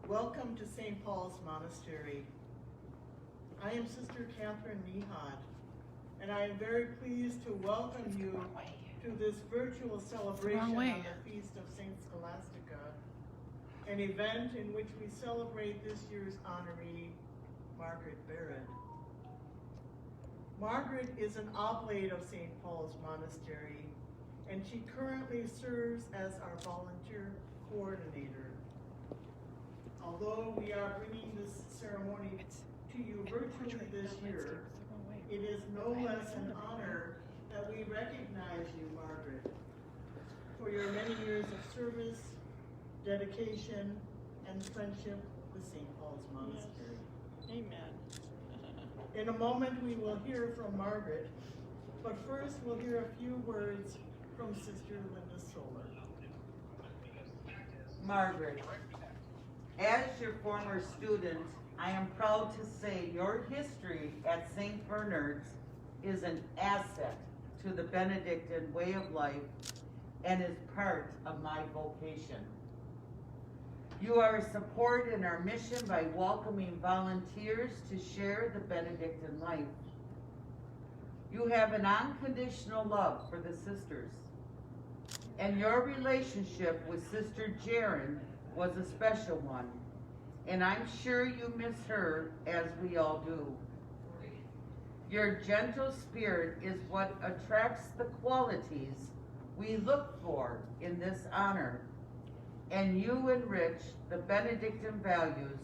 Welcome to St. Paul's Monastery. I am Sister Catherine Nehotte, and I am very pleased to welcome you to this virtual celebration on the Feast of St. Scholastica, an event in which we celebrate this year's honoree, Margaret Barrett. Margaret is an oblate of St. Paul's Monastery, and she currently serves as our volunteer coordinator. Although we are bringing this ceremony to you virtually this year, it is no less an honor that we recognize you, Margaret, for your many years of service, dedication, and friendship with St. Paul's Monastery. Yes. Amen. In a moment, we will hear from Margaret, but first we'll hear a few words from Sister Linda Solar. Margaret, as your former student, I am proud to say your history at St. Bernard's is an asset to the Benedictine way of life and is part of my vocation. You are a support in our mission by welcoming volunteers to share the Benedictine life. You have an unconditional love for the sisters, and your relationship with Sister Jaren was a special one, and I'm sure you miss her as we all do. Your gentle spirit is what attracts the qualities we look for in this honor, and you enrich the Benedictine values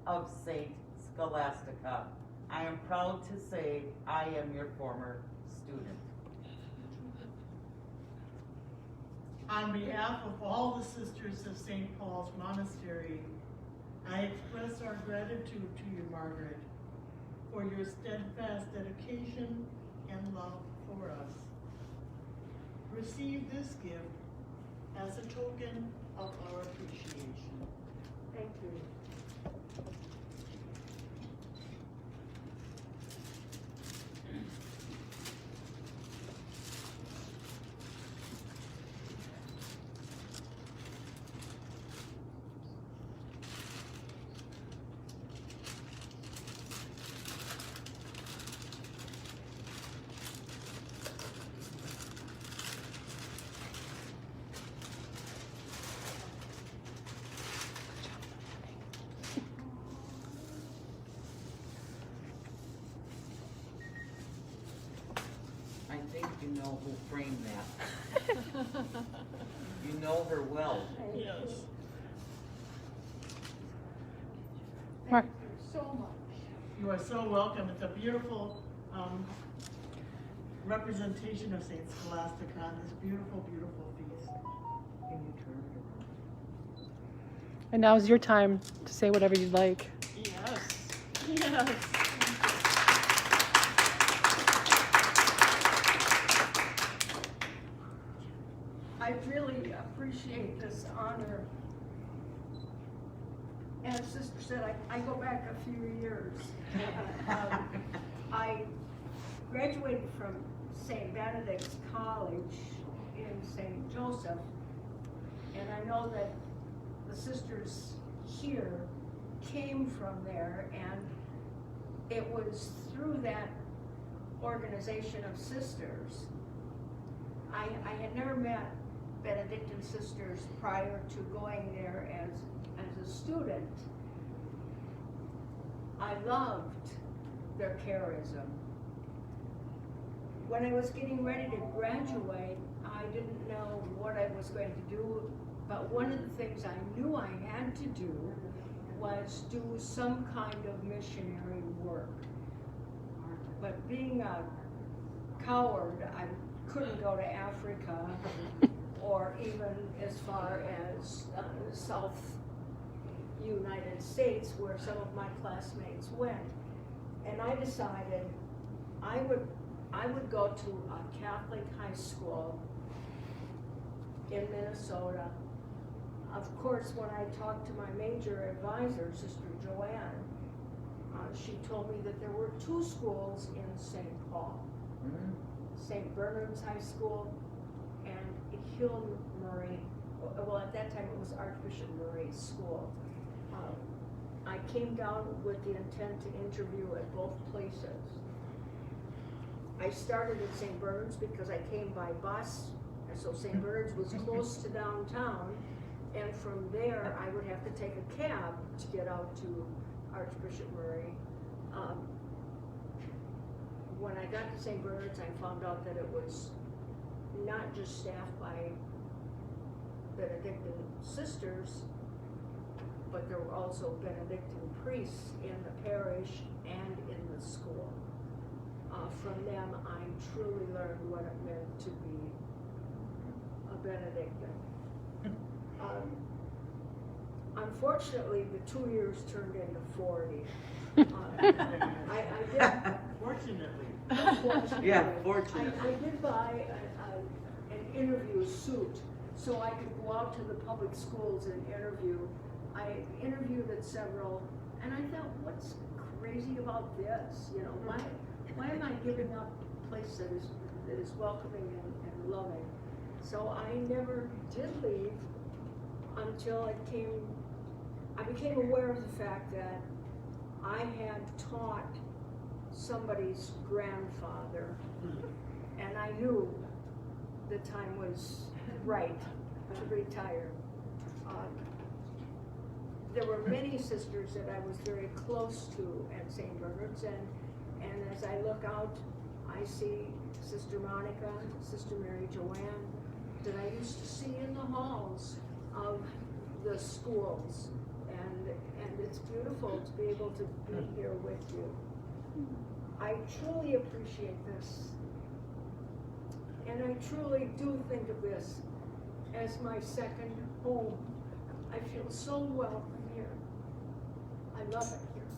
of St. Scholastica. I am proud to say I am your former student. On behalf of all the sisters of St. Paul's Monastery, I express our gratitude to you, Margaret, for your steadfast dedication and love for us. Receive this gift as a token of our appreciation. Thank you. I think you know who framed that. You know her well. Yes. Thank you so much. You are so welcome. It's a beautiful representation of St. Scholastica on this beautiful, beautiful feast. Can you turn it around? And now's your time to say whatever you'd like. Yes. Yes. I really appreciate this honor. As Sister said, I go back a few years. I graduated from St. Benedict's College in St. Joseph, and I know that the sisters here came from there, and it was through that organization of sisters. I had never met Benedictine sisters prior to going there as a student. I loved their charism. When I was getting ready to graduate, I didn't know what I was going to do, but one of the things I knew I had to do was do some kind of missionary work. But being a coward, I couldn't go to Africa or even as far as South United States, where some of my classmates went. And I decided I would go to a Catholic high school in Minnesota. Of course, when I talked to my major advisor, Sister Joanne, she told me that there were two schools in St. Paul. St. Bernard's High School and Hill Murray, well at that time it was Archbishop Murray's school. I came down with the intent to interview at both places. I started at St. Bernard's because I came by bus, and so St. Bernard's was close to downtown, and from there I would have to take a cab to get out to Archbishop Murray. When I got to St. Bernard's, I found out that it was not just staffed by Benedictine sisters, but there were also Benedictine priests in the parish and in the school. From them, I truly learned what it meant to be a Benedictine. Unfortunately, the 2 years turned into 40. I did. Fortunately. Yeah, fortunately. I did buy an interview suit so I could go out to the public schools and interview. I interviewed at several, and I thought, what's crazy about this? You know, why am I giving up a place that is welcoming and loving? So I never did leave until I became aware of the fact that I had taught somebody's grandfather, and I knew the time was right to retire. There were many sisters that I was very close to at St. Bernard's, and as I look out, I see Sister Monica, Sister Mary Joanne, that I used to see in the halls of the schools, and it's beautiful to be able to be here with you. I truly appreciate this, and I truly do think of this as my second home. I feel so welcome here. I love it here.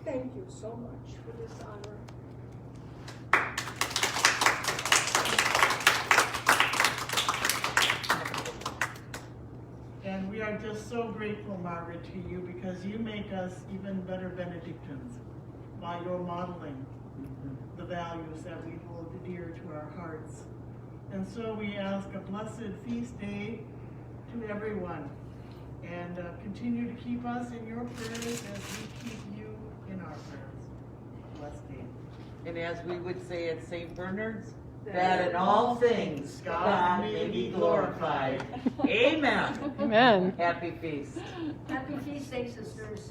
Thank you so much for this honor. And we are just so grateful, Margaret, to you because you make us even better Benedictines by your modeling the values that we hold dear to our hearts. And so we ask a blessed feast day to everyone, and continue to keep us in your prayers as we keep you in our prayers. A blessed day. And as we would say at St. Bernard's, that in all things God may be glorified. Amen. Amen. Happy feast. Happy feast day, sisters.